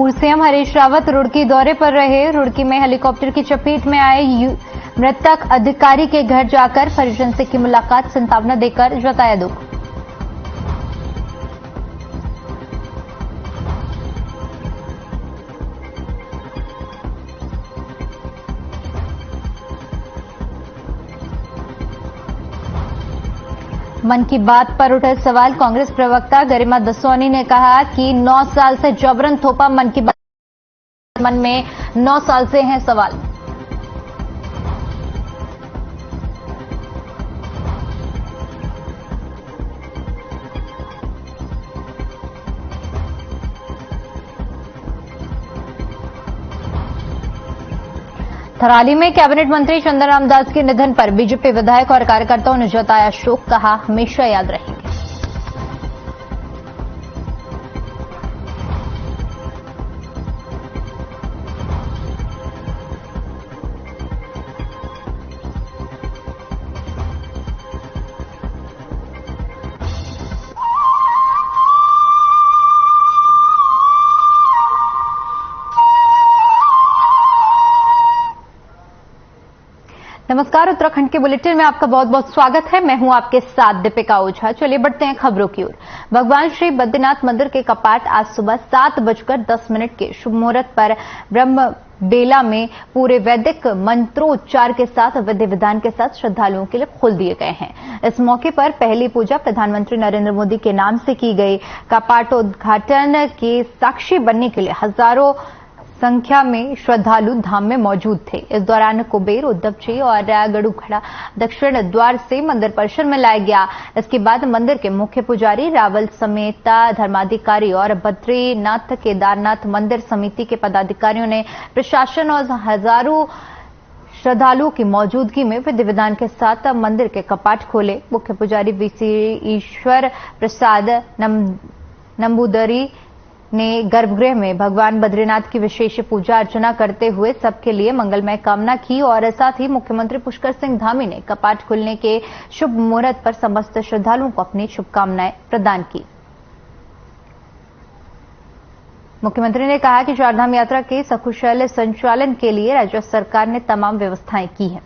पूर्व सीएम हरीश रावत रुड़की दौरे पर रहे। रुड़की में हेलीकॉप्टर की चपेट में आए मृतक अधिकारी के घर जाकर परिजन से की मुलाकात, सांत्वना देकर जताया दुख। मन की बात पर उठे सवाल, कांग्रेस प्रवक्ता गरिमा दसोनी ने कहा कि 9 साल से जबरन थोपा मन की बात, मन में 9 साल से हैं सवाल। थराली में कैबिनेट मंत्री चंदन रामदास के निधन पर बीजेपी विधायक और कार्यकर्ताओं ने जताया शोक, कहा हमेशा याद रहेंगे। नमस्कार, उत्तराखंड के बुलेटिन में आपका बहुत बहुत स्वागत है। मैं हूं आपके साथ दीपिका ओझा। चलिए बढ़ते हैं खबरों की ओर। भगवान श्री बद्रीनाथ मंदिर के कपाट आज सुबह 7:10 के शुभ मुहूर्त पर ब्रह्म बेला में पूरे वैदिक मंत्रोच्चार के साथ, विधि विधान के साथ श्रद्धालुओं के लिए खोल दिए गए हैं। इस मौके पर पहली पूजा प्रधानमंत्री नरेंद्र मोदी के नाम से की गई। कपाटोद्घाटन के साक्षी बनने के लिए हजारों संख्या में श्रद्धालु धाम में मौजूद थे। इस दौरान कुबेर, उद्धव जी और गड़ूखड़ा दक्षिण द्वार से मंदिर परिसर में लाया गया। इसके बाद मंदिर के मुख्य पुजारी रावल समेत धर्माधिकारी और बद्रीनाथ केदारनाथ मंदिर समिति के पदाधिकारियों ने प्रशासन और हजारों श्रद्धालुओं की मौजूदगी में विधि विधान के साथ मंदिर के कपाट खोले। मुख्य पुजारी वीसी ईश्वर प्रसाद नंबूदरी ने गर्भगृह में भगवान बद्रीनाथ की विशेष पूजा अर्चना करते हुए सबके लिए मंगलमय कामना की और साथ ही मुख्यमंत्री पुष्कर सिंह धामी ने कपाट खुलने के शुभ मुहूर्त पर समस्त श्रद्धालुओं को अपनी शुभकामनाएं प्रदान की। मुख्यमंत्री ने कहा कि चारधाम यात्रा के सकुशल संचालन के लिए राज्य सरकार ने तमाम व्यवस्थाएं की हैं।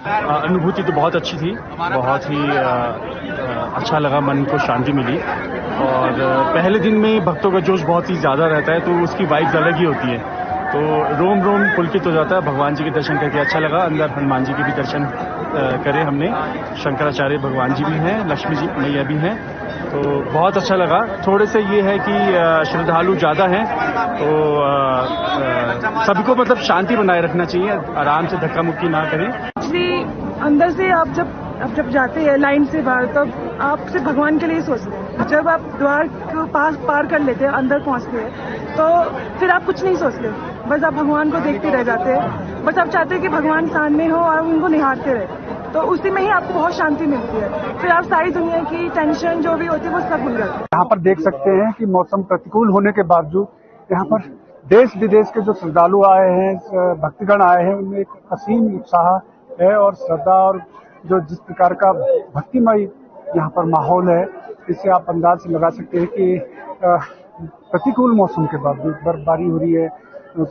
अनुभूति तो बहुत अच्छी थी, बहुत ही अच्छा लगा, मन को शांति मिली। और पहले दिन में भक्तों का जोश बहुत ही ज़्यादा रहता है, तो उसकी वाइब्स अलग ही होती है, तो रोम रोम पुलकित हो जाता है। भगवान जी के दर्शन करके अच्छा लगा। अंदर हनुमान जी के भी दर्शन करे हमने, शंकराचार्य भगवान जी भी हैं, लक्ष्मी जी मैया भी हैं, तो बहुत अच्छा लगा। थोड़े से ये है कि श्रद्धालु ज़्यादा हैं, तो सभी को मतलब शांति बनाए रखना चाहिए, आराम से धक्का मुक्की ना करें। अंदर से आप जब जाते हैं लाइन से बाहर, तब आप सिर्फ भगवान के लिए सोचते हैं। जब आप द्वार को पार कर लेते हैं, अंदर पहुंचते हैं, तो फिर आप कुछ नहीं सोचते, बस आप भगवान को देखते रह जाते हैं। बस आप चाहते हैं कि भगवान सामने हो और उनको निहारते रहे, तो उसी में ही आपको बहुत शांति मिलती है। फिर आप सारी दुनिया की टेंशन जो भी होती है वो सब भूल जाते हैं। यहाँ पर देख सकते हैं कि मौसम प्रतिकूल होने के बावजूद यहाँ पर देश विदेश के जो श्रद्धालु आए हैं, भक्तगण आए हैं, उनमें एक असीम उत्साह है और श्रद्धा, और जो जिस प्रकार का भक्तिमय यहाँ पर माहौल है, इससे आप अंदाज से लगा सकते हैं कि प्रतिकूल मौसम के बावजूद बर्फबारी हो रही है।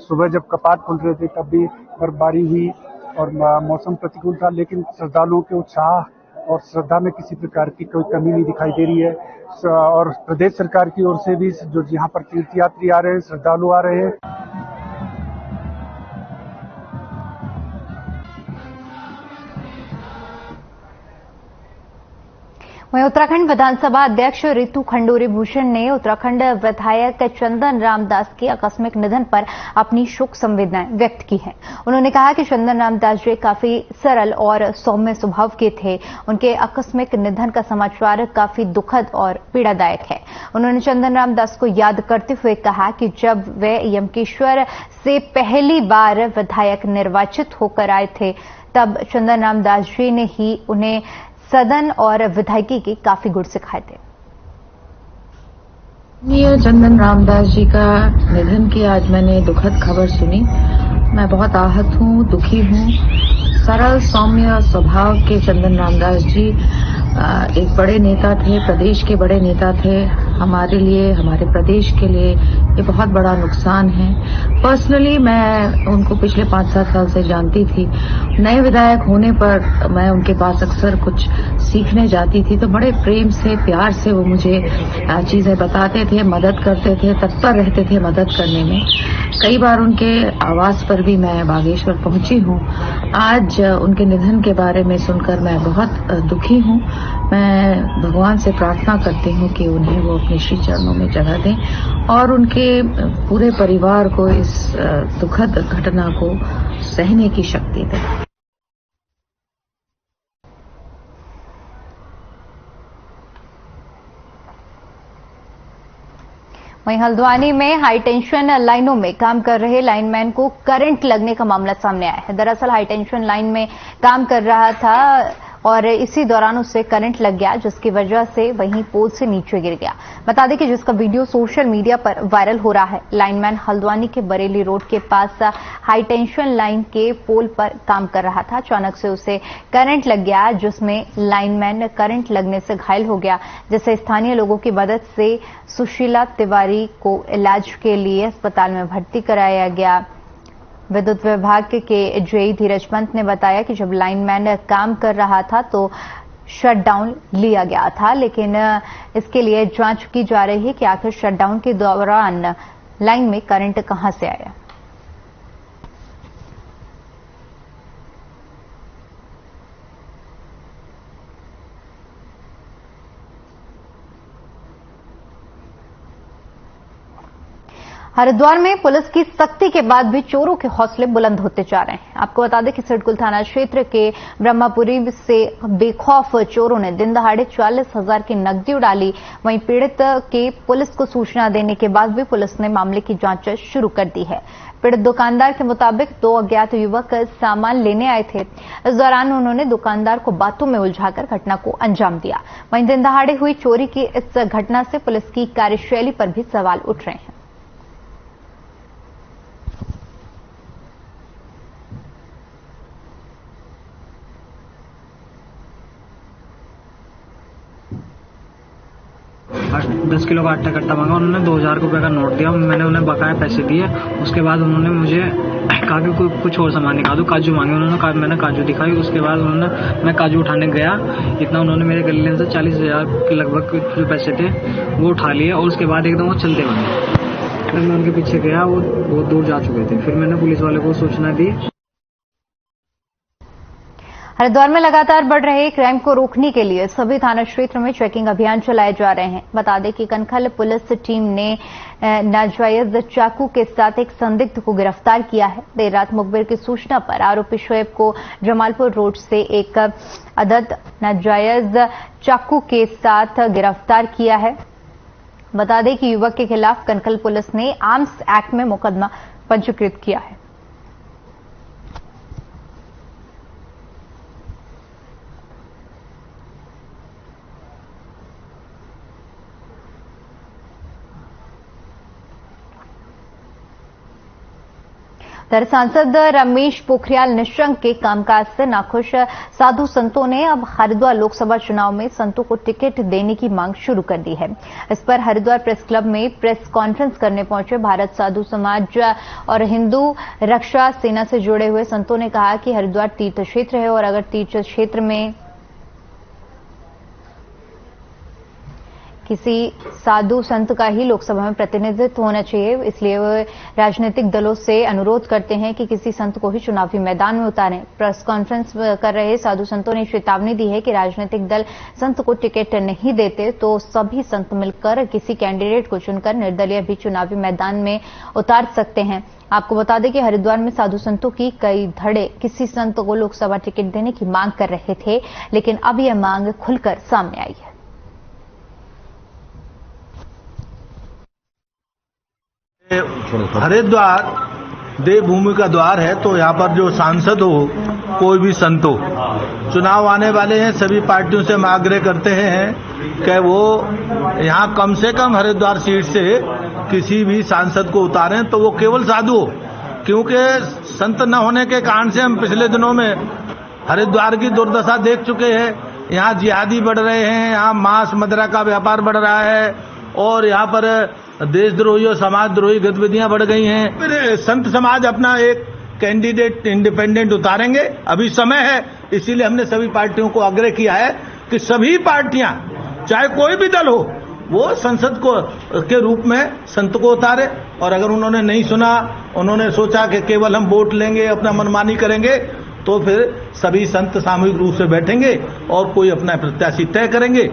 सुबह जब कपाट खुल रहे थे तब भी बर्फबारी हुई और मौसम प्रतिकूल था, लेकिन श्रद्धालुओं के उत्साह और श्रद्धा में किसी प्रकार की कोई कमी नहीं दिखाई दे रही है। और प्रदेश सरकार की ओर से भी जो यहाँ पर तीर्थयात्री आ रहे हैं, श्रद्धालु आ रहे हैं, वहीं उत्तराखंड विधानसभा अध्यक्ष रितु खंडूरी भूषण ने उत्तराखंड विधायक चंदन रामदास के आकस्मिक निधन पर अपनी शोक संवेदनाएं व्यक्त की हैं। उन्होंने कहा कि चंदन रामदास जी काफी सरल और सौम्य स्वभाव के थे। उनके आकस्मिक निधन का समाचार काफी दुखद और पीड़ादायक है। उन्होंने चंदन रामदास को याद करते हुए कहा कि जब वे यमकेश्वर से पहली बार विधायक निर्वाचित होकर आए थे, तब चंदन रामदास जी ने ही उन्हें सदन और विधायकी के काफी गुण सिखाए थे। चंदन रामदास जी का निधन की आज मैंने दुखद खबर सुनी। मैं बहुत आहत हूँ, दुखी हूँ। सरल सौम्य स्वभाव के चंदन रामदास जी एक बड़े नेता थे, प्रदेश के बड़े नेता थे। हमारे लिए, हमारे प्रदेश के लिए ये बहुत बड़ा नुकसान है। पर्सनली मैं उनको पिछले 5-7 साल से जानती थी। नए विधायक होने पर मैं उनके पास अक्सर कुछ सीखने जाती थी, तो बड़े प्रेम से, प्यार से वो मुझे चीजें बताते थे, मदद करते थे, तत्पर रहते थे मदद करने में। कई बार उनके आवास पर भी मैं बागेश्वर पहुंची हूं। आज उनके निधन के बारे में सुनकर मैं बहुत दुखी हूं। मैं भगवान से प्रार्थना करती हूं कि उन्हें वो अपने श्री चरणों में जगह दें और उनके पूरे परिवार को इस दुखद घटना को सहने की शक्ति दें। वहीं हल्द्वानी में हाई टेंशन लाइनों में काम कर रहे लाइनमैन को करंट लगने का मामला सामने आया है। दरअसल हाई टेंशन लाइन में काम कर रहा था और इसी दौरान उससे करंट लग गया, जिसकी वजह से वहीं पोल से नीचे गिर गया। बता दें कि जिसका वीडियो सोशल मीडिया पर वायरल हो रहा है। लाइनमैन हल्द्वानी के बरेली रोड के पास हाई टेंशन लाइन के पोल पर काम कर रहा था। अचानक से उसे करंट लग गया, जिसमें लाइनमैन करंट लगने से घायल हो गया, जिसे स्थानीय लोगों की मदद से सुशीला तिवारी को इलाज के लिए अस्पताल में भर्ती कराया गया। विद्युत विभाग के जेई धीरज पंत ने बताया कि जब लाइनमैन काम कर रहा था तो शटडाउन लिया गया था, लेकिन इसके लिए जांच की जा रही है कि आखिर शटडाउन के दौरान लाइन में करंट कहां से आया। हरिद्वार में पुलिस की सख्ती के बाद भी चोरों के हौसले बुलंद होते जा रहे हैं। आपको बता दें कि सिडकुल थाना क्षेत्र के ब्रह्मपुरी से बेखौफ चोरों ने दिन दहाड़े 40,000 की नकदी उड़ा ली। वहीं पीड़ित के पुलिस को सूचना देने के बाद भी पुलिस ने मामले की जांच शुरू कर दी है। पीड़ित दुकानदार के मुताबिक 2 अज्ञात युवक सामान लेने आए थे। इस दौरान उन्होंने दुकानदार को बातों में उलझाकर घटना को अंजाम दिया। वहीं दिन दहाड़े हुई चोरी की इस घटना से पुलिस की कार्यशैली पर भी सवाल उठ रहे हैं। दस किलो का आटा कट्टा मांगा। उन्होंने 2,000 रुपये का नोट दिया। मैंने उन्हें बकाया पैसे दिए। उसके बाद उन्होंने मुझे कहा कि कुछ और सामान निकाल दो। काजू मांगे उन्होंने। मैंने काजू दिखाई। उसके बाद मैं काजू उठाने गया। इतना उन्होंने मेरे गले से 40,000 के लगभग जो पैसे थे वो उठा लिए और उसके बाद एकदम वो चलते बने। फिर मैं उनके पीछे गया। वो बहुत दूर जा चुके थे। फिर मैंने पुलिस वाले को सूचना दी। हरिद्वार में लगातार बढ़ रहे क्राइम को रोकने के लिए सभी थाना क्षेत्र में चेकिंग अभियान चलाए जा रहे हैं। बता दें कि कनखल पुलिस टीम ने नाजायज चाकू के साथ एक संदिग्ध को गिरफ्तार किया है। देर रात मुखबिर की सूचना पर आरोपी शोएब को जमालपुर रोड से एक अदद नाजायज चाकू के साथ गिरफ्तार किया है। बता दें कि युवक के खिलाफ कनखल पुलिस ने आर्म्स एक्ट में मुकदमा पंजीकृत किया है। दरअसल सांसद रमेश पोखरियाल निशंक के कामकाज से नाखुश साधु संतों ने अब हरिद्वार लोकसभा चुनाव में संतों को टिकट देने की मांग शुरू कर दी है। इस पर हरिद्वार प्रेस क्लब में प्रेस कॉन्फ्रेंस करने पहुंचे भारत साधु समाज और हिंदू रक्षा सेना से जुड़े हुए संतों ने कहा कि हरिद्वार तीर्थ क्षेत्र है और अगर तीर्थ क्षेत्र में किसी साधु संत का ही लोकसभा में प्रतिनिधित्व होना चाहिए, इसलिए वे राजनीतिक दलों से अनुरोध करते हैं कि किसी संत को ही चुनावी मैदान में उतारें। प्रेस कॉन्फ्रेंस कर रहे साधु संतों ने चेतावनी दी है कि राजनीतिक दल संत को टिकट नहीं देते तो सभी संत मिलकर किसी कैंडिडेट को चुनकर निर्दलीय भी चुनावी मैदान में उतार सकते हैं। आपको बता दें कि हरिद्वार में साधु संतों की कई धड़े किसी संत को लोकसभा टिकट देने की मांग कर रहे थे, लेकिन अब यह मांग खुलकर सामने आई है। हरिद्वार देवभूमि का द्वार है, तो यहाँ पर जो सांसद हो, कोई भी संत हो, चुनाव आने वाले हैं, सभी पार्टियों से हम आग्रह करते हैं कि वो यहाँ कम से कम हरिद्वार सीट से किसी भी सांसद को उतारें तो वो केवल साधु हो, क्योंकि संत न होने के कारण से हम पिछले दिनों में हरिद्वार की दुर्दशा देख चुके हैं। यहाँ जिहादी बढ़ रहे हैं, यहाँ मांस मदिरा का व्यापार बढ़ रहा है और यहाँ पर देशद्रोही और समाजद्रोही गतिविधियां बढ़ गई हैं। फिर संत समाज अपना एक कैंडिडेट इंडिपेंडेंट उतारेंगे। अभी समय है, इसीलिए हमने सभी पार्टियों को आग्रह किया है कि सभी पार्टियां, चाहे कोई भी दल हो, वो संसद को के रूप में संत को उतारे। और अगर उन्होंने नहीं सुना, उन्होंने सोचा कि केवल हम वोट लेंगे, अपना मनमानी करेंगे, तो फिर सभी संत सामूहिक रूप से बैठेंगे और कोई अपना प्रत्याशी तय करेंगे।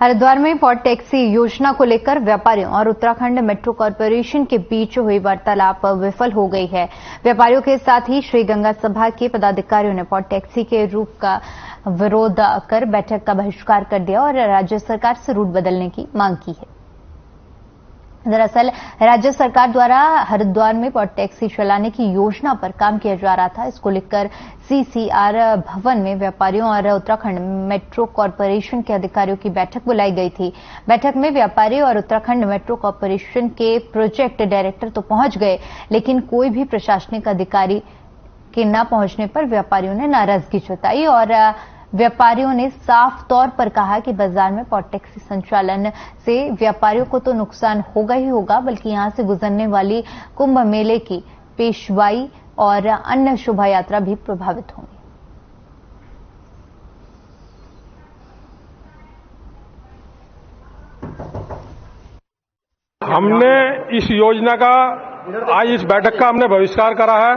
हरिद्वार में पॉट टैक्सी योजना को लेकर व्यापारियों और उत्तराखंड मेट्रो कॉरपोरेशन के बीच हुई वार्तालाप विफल हो गई है। व्यापारियों के साथ ही श्री गंगा सभा के पदाधिकारियों ने पॉट टैक्सी के रूप का विरोध कर बैठक का बहिष्कार कर दिया और राज्य सरकार से रूट बदलने की मांग की है। दरअसल राज्य सरकार द्वारा हरिद्वार में पॉट टैक्सी चलाने की योजना पर काम किया जा रहा था। इसको लेकर सीसीआर भवन में व्यापारियों और उत्तराखंड मेट्रो कॉरपोरेशन के अधिकारियों की बैठक बुलाई गई थी। बैठक में व्यापारी और उत्तराखंड मेट्रो कॉरपोरेशन के प्रोजेक्ट डायरेक्टर तो पहुंच गए, लेकिन कोई भी प्रशासनिक अधिकारी के न पहुंचने पर व्यापारियों ने नाराजगी जताई और व्यापारियों ने साफ तौर पर कहा कि बाजार में पॉट टैक्सी संचालन से व्यापारियों को तो नुकसान होगा ही होगा, बल्कि यहां से गुजरने वाली कुंभ मेले की पेशवाई और अन्य शोभा यात्रा भी प्रभावित होंगी। हमने इस योजना का आज इस बैठक का हमने बहिष्कार करा है।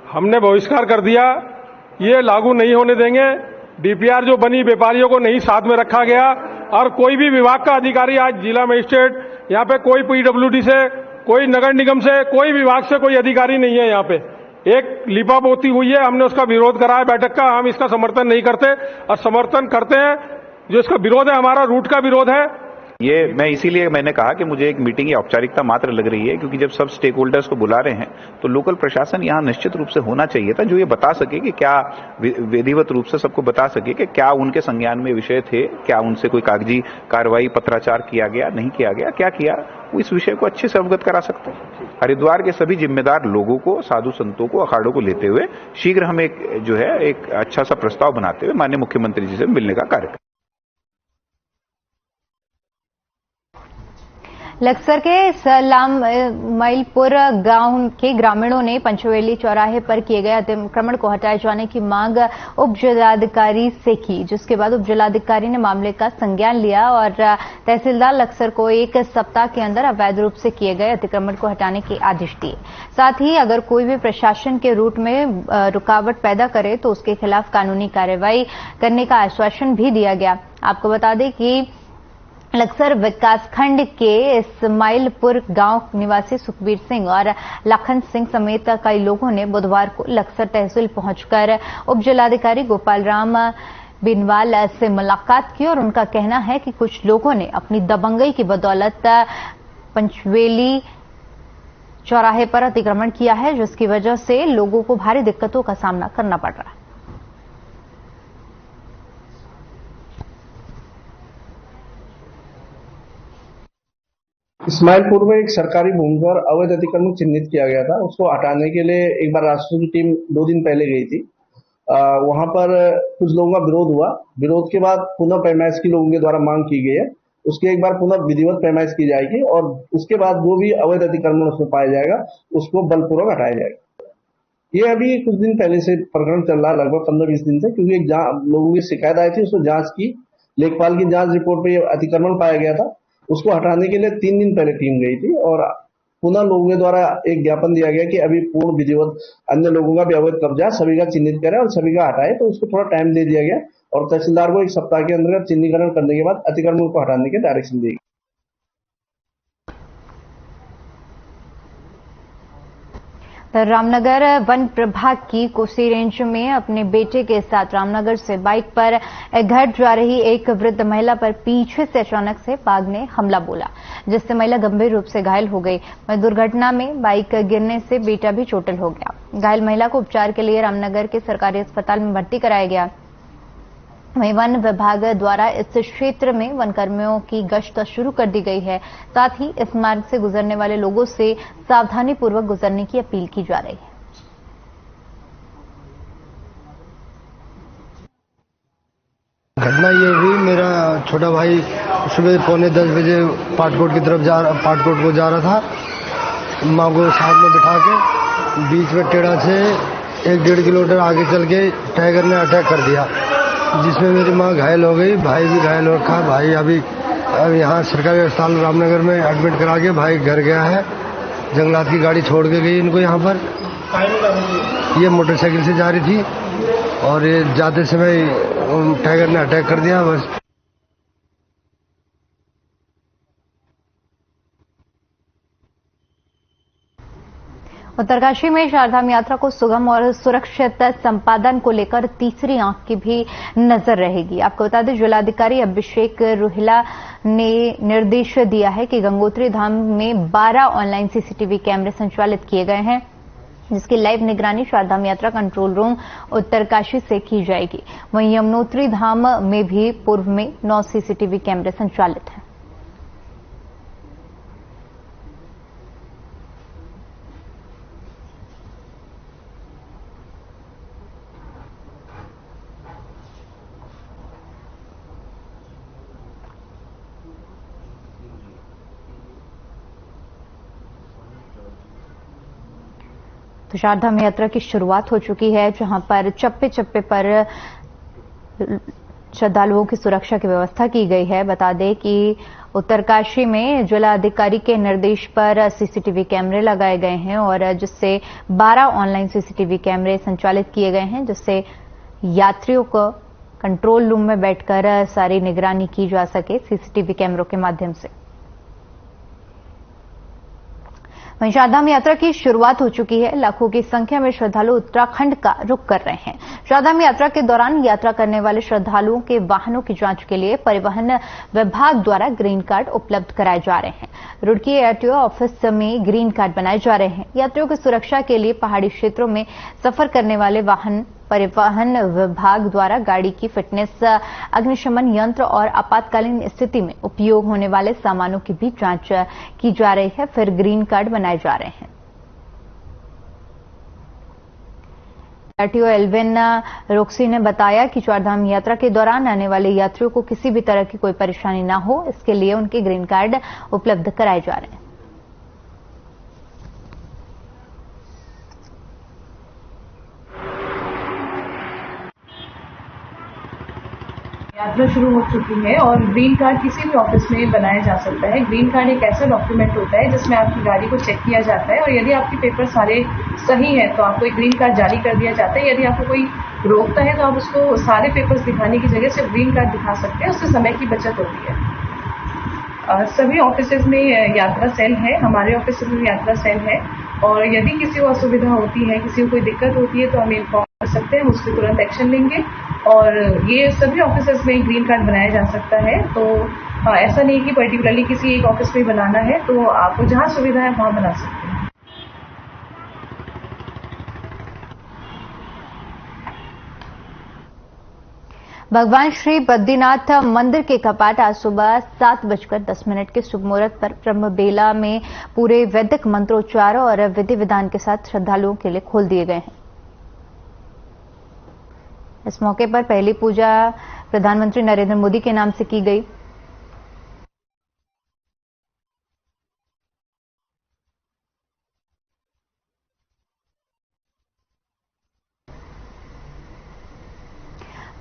हमने बहिष्कार कर दिया, ये लागू नहीं होने देंगे। डीपीआर जो बनी, व्यापारियों को नहीं साथ में रखा गया और कोई भी विभाग का अधिकारी, आज जिला मजिस्ट्रेट यहाँ पे कोई पीडब्ल्यूडी से, कोई नगर निगम से, कोई विभाग से कोई अधिकारी नहीं है। यहाँ पे एक लिपापोती हुई है, हमने उसका विरोध करा है बैठक का। हम इसका समर्थन नहीं करते और समर्थन करते हैं जो इसका विरोध है, हमारा रूट का विरोध है। ये मैं इसीलिए मैंने कहा कि मुझे एक मीटिंग की औपचारिकता मात्र लग रही है, क्योंकि जब सब स्टेक होल्डर्स को बुला रहे हैं तो लोकल प्रशासन यहाँ निश्चित रूप से होना चाहिए था, जो ये बता सके कि क्या विधिवत रूप से सबको बता सके कि क्या उनके संज्ञान में विषय थे, क्या उनसे कोई कागजी कार्रवाई पत्राचार किया गया, नहीं किया गया, क्या किया, वो इस विषय को अच्छे से अवगत करा सकते हैं। हरिद्वार के सभी जिम्मेदार लोगों को, साधु संतों को, अखाड़ों को लेते हुए शीघ्र हम एक अच्छा सा प्रस्ताव बनाते हुए माननीय मुख्यमंत्री जी से मिलने का कार्य करें। लक्सर के सलामैलपुर गांव के ग्रामीणों ने पंचवेली चौराहे पर किए गए अतिक्रमण को हटाए जाने की मांग उप जिलाधिकारी से की, जिसके बाद उप जिलाधिकारी ने मामले का संज्ञान लिया और तहसीलदार लक्सर को 1 सप्ताह के अंदर अवैध रूप से किए गए अतिक्रमण को हटाने के आदेश दिए। साथ ही अगर कोई भी प्रशासन के रूट में रुकावट पैदा करे तो उसके खिलाफ कानूनी कार्रवाई करने का आश्वासन भी दिया गया। आपको बता दें कि लक्सर विकासखंड के इस्माइलपुर गांव निवासी सुखबीर सिंह और लखन सिंह समेत कई लोगों ने बुधवार को लक्सर तहसील पहुंचकर उप जिलाधिकारी गोपाल राम बिनवाल से मुलाकात की और उनका कहना है कि कुछ लोगों ने अपनी दबंगई की बदौलत पंचवेली चौराहे पर अतिक्रमण किया है, जिसकी वजह से लोगों को भारी दिक्कतों का सामना करना पड़ रहा है। इस्माइलपुर में एक सरकारी भूमि पर अवैध अतिक्रमण चिन्हित किया गया था। उसको हटाने के लिए एक बार राष्ट्र की टीम 2 दिन पहले गई थी। वहां पर कुछ लोगों का विरोध हुआ। विरोध के बाद पुनः पैमाइश की लोगों के द्वारा मांग की गई है। उसके एक बार पुनः विधिवत पैमाइश की जाएगी और उसके बाद जो भी अवैध अतिक्रमण उसमें पाया जाएगा उसको बलपूर्वक हटाया जाएगा। ये अभी कुछ दिन पहले से प्रकरण चल रहा है, लगभग 15-20 दिन से, क्योंकि एक लोगों की शिकायत आई थी, उसको जांच की। लेखपाल की जांच रिपोर्ट पे अतिक्रमण पाया गया था। उसको हटाने के लिए 3 दिन पहले टीम गई थी और पुनः लोगों के द्वारा एक ज्ञापन दिया गया कि अभी पूर्ण विधिवत अन्य लोगों का भी अवैध कब्जा सभी का चिन्हित करें और सभी का हटाए। तो उसको थोड़ा टाइम दे दिया गया और तहसीलदार को 1 सप्ताह के अंदर चिन्हीकरण करने के बाद अतिक्रमण को हटाने के डायरेक्शन दी गई। रामनगर वन प्रभाग की कोसी रेंज में अपने बेटे के साथ रामनगर से बाइक पर घर जा रही एक वृद्ध महिला पर पीछे से अचानक से बाघ ने हमला बोला, जिससे महिला गंभीर रूप से घायल हो गई। वहीं दुर्घटना में बाइक गिरने से बेटा भी चोटिल हो गया। घायल महिला को उपचार के लिए रामनगर के सरकारी अस्पताल में भर्ती कराया गया। वहीं वन विभाग द्वारा इस क्षेत्र में वन कर्मियों की गश्त शुरू कर दी गई है। साथ ही इस मार्ग से गुजरने वाले लोगों से सावधानी पूर्वक गुजरने की अपील की जा रही है। घटना ये हुई, मेरा छोटा भाई सुबह 9:45 बजे पाटकोट की तरफ पाटकोट को जा रहा था। माँ को साथ में बिठा के बीच में टेढ़ा से 1-1.5 किलोमीटर आगे चल के टाइगर ने अटैक कर दिया, जिसमें मेरी माँ घायल हो गई, भाई भी घायल हो रखा। भाई अभी यहाँ सरकारी अस्पताल रामनगर में एडमिट करा के भाई घर गया है। जंगलात की गाड़ी छोड़ के गई इनको यहाँ पर। ये मोटरसाइकिल से जा रही थी और ये जाते समय टाइगर ने अटैक कर दिया। बस उत्तरकाशी में चारधाम यात्रा को सुगम और सुरक्षित संपादन को लेकर तीसरी आंख की भी नजर रहेगी। आपको बता दें, जिलाधिकारी अभिषेक रुहिला ने निर्देश दिया है कि गंगोत्री धाम में 12 ऑनलाइन सीसीटीवी कैमरे संचालित किए गए हैं, जिसकी लाइव निगरानी चारधाम यात्रा कंट्रोल रूम उत्तरकाशी से की जाएगी। वहीं यमुनोत्री धाम में भी पूर्व में 9 सीसीटीवी कैमरे संचालित हैं। तो चारधाम यात्रा की शुरुआत हो चुकी है, जहां पर चप्पे चप्पे पर श्रद्धालुओं की सुरक्षा की व्यवस्था की गई है। बता दें कि उत्तरकाशी में जिलाधिकारी के निर्देश पर सीसीटीवी कैमरे लगाए गए हैं और जिससे 12 ऑनलाइन सीसीटीवी कैमरे संचालित किए गए हैं, जिससे यात्रियों को कंट्रोल रूम में बैठकर सारी निगरानी की जा सके सीसीटीवी कैमरों के माध्यम से। वहीं चारधाम यात्रा की शुरुआत हो चुकी है। लाखों की संख्या में श्रद्धालु उत्तराखंड का रुख कर रहे हैं। चारधाम यात्रा के दौरान यात्रा करने वाले श्रद्धालुओं के वाहनों की जांच के लिए परिवहन विभाग द्वारा ग्रीन कार्ड उपलब्ध कराए जा रहे हैं। रुड़की एआरटीओ ऑफिस में ग्रीन कार्ड बनाए जा रहे हैं। यात्रियों की सुरक्षा के लिए पहाड़ी क्षेत्रों में सफर करने वाले वाहन परिवहन विभाग द्वारा गाड़ी की फिटनेस, अग्निशमन यंत्र और आपातकालीन स्थिति में उपयोग होने वाले सामानों की भी जांच की जा रही है, फिर ग्रीन कार्ड बनाए जा रहे हैं। आरटीओ एल्विन रोक्सी ने बताया कि चारधाम यात्रा के दौरान आने वाले यात्रियों को किसी भी तरह की कोई परेशानी न हो, इसके लिए उनके ग्रीन कार्ड उपलब्ध कराए जा रहे हैं। यात्रा शुरू हो चुकी है और ग्रीन कार्ड किसी भी ऑफिस में बनाया जा सकता है। ग्रीन कार्ड एक ऐसा डॉक्यूमेंट होता है जिसमें आपकी गाड़ी को चेक किया जाता है और यदि आपके पेपर सारे सही हैं तो आपको एक ग्रीन कार्ड जारी कर दिया जाता है। यदि आपको कोई रोकता है तो आप उसको सारे पेपर्स दिखाने की जगह सिर्फ ग्रीन कार्ड दिखा सकते हैं, उससे समय की बचत होती है। सभी ऑफिसेज में यात्रा सेल है, हमारे ऑफिस में यात्रा सेल है और यदि किसी को असुविधा होती है, किसी को कोई दिक्कत होती है तो हमें इन्फॉर्म कर सकते हैं, हम उस पर तुरंत एक्शन लेंगे। और ये सभी ऑफिसेज में ग्रीन कार्ड बनाया जा सकता है, तो ऐसा नहीं कि पर्टिकुलरली किसी एक ऑफिस में बनाना है, तो आपको जहां सुविधा है वहां बना सकते हैं। भगवान श्री बद्रीनाथ मंदिर के कपाट आज सुबह 7:10 के शुभ मुहूर्त पर ब्रह्मबेला में पूरे वैदिक मंत्रोच्चार और विधि विधान के साथ श्रद्धालुओं के लिए खोल दिए गए हैं। इस मौके पर पहली पूजा प्रधानमंत्री नरेंद्र मोदी के नाम से की गई।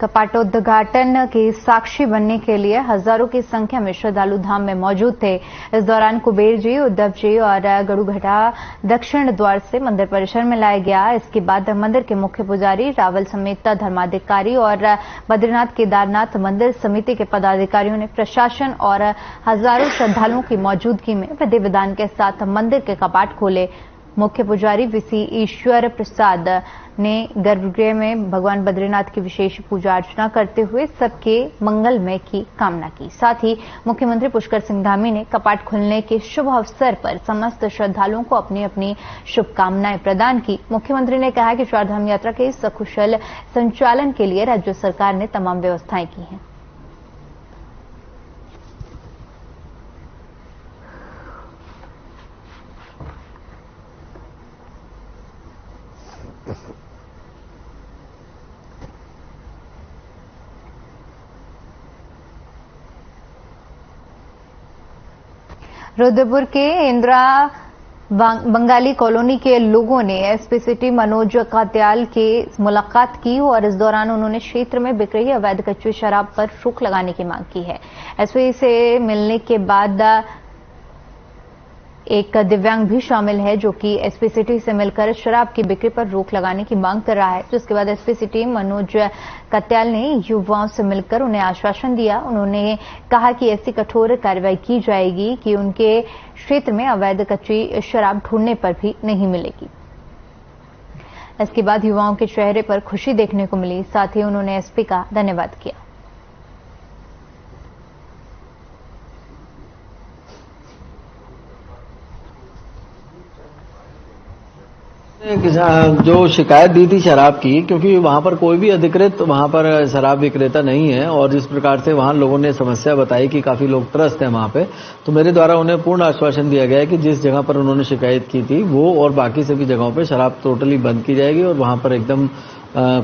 कपाटोद्घाटन के साक्षी बनने के लिए हजारों की संख्या में श्रद्धालु धाम में मौजूद थे। इस दौरान कुबेर जी, उद्धव जी और गरुघटा दक्षिण द्वार से मंदिर परिसर में लाया गया। इसके बाद मंदिर के मुख्य पुजारी रावल समेत धर्माधिकारी और बद्रीनाथ केदारनाथ मंदिर समिति के पदाधिकारियों ने प्रशासन और हजारों श्रद्धालुओं की मौजूदगी में विधि विधान के साथ मंदिर के कपाट खोले। मुख्य पुजारी वीसी ईश्वर प्रसाद ने गर्भगृह में भगवान बद्रीनाथ की विशेष पूजा अर्चना करते हुए सबके मंगलमय की कामना की। साथ ही मुख्यमंत्री पुष्कर सिंह धामी ने कपाट खुलने के शुभ अवसर पर समस्त श्रद्धालुओं को अपनी अपनी शुभकामनाएं प्रदान की। मुख्यमंत्री ने कहा कि चारधाम यात्रा के सकुशल संचालन के लिए राज्य सरकार ने तमाम व्यवस्थाएं की हैं। रुद्रपुर के इंदिरा बंगाली कॉलोनी के लोगों ने एसपी सिटी मनोज कात्याल के मुलाकात की और इस दौरान उन्होंने क्षेत्र में बिक रही अवैध कच्ची शराब पर रोक लगाने की मांग की है। एसपी से मिलने के बाद एक दिव्यांग भी शामिल है जो कि एसपी सिटी से मिलकर शराब की बिक्री पर रोक लगाने की मांग कर रहा है। जिसके बाद एसपी सिटी मनोज कत्याल ने युवाओं से मिलकर उन्हें आश्वासन दिया। उन्होंने कहा कि ऐसी कठोर कार्रवाई की जाएगी कि उनके क्षेत्र में अवैध कच्ची शराब ढूंढने पर भी नहीं मिलेगी। इसके बाद युवाओं के चेहरे पर खुशी देखने को मिली। साथ ही उन्होंने एसपी का धन्यवाद किया। जो शिकायत दी थी शराब की, क्योंकि वहां पर कोई भी अधिकृत वहां पर शराब विक्रेता नहीं है और जिस प्रकार से वहां लोगों ने समस्या बताई कि काफी लोग त्रस्त हैं वहां पे, तो मेरे द्वारा उन्हें पूर्ण आश्वासन दिया गया है कि जिस जगह पर उन्होंने शिकायत की थी वो और बाकी सभी जगहों पे शराब टोटली बंद की जाएगी और वहां पर एकदम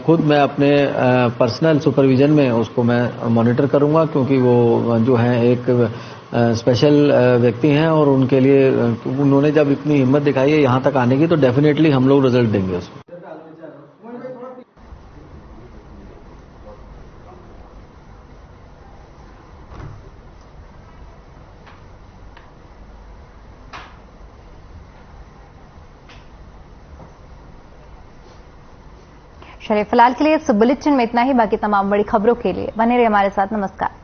खुद मैं अपने पर्सनल सुपरविजन में उसको मैं मॉनिटर करूंगा, क्योंकि वो जो है एक स्पेशल व्यक्ति हैं और उनके लिए उन्होंने जब इतनी हिम्मत दिखाई है यहाँ तक आने की, तो डेफिनेटली हम लोग रिजल्ट देंगे उसमें। चलिए फिलहाल के लिए इस बुलेटिन में इतना ही। बाकी तमाम बड़ी खबरों के लिए बने रहिए हमारे साथ। नमस्कार।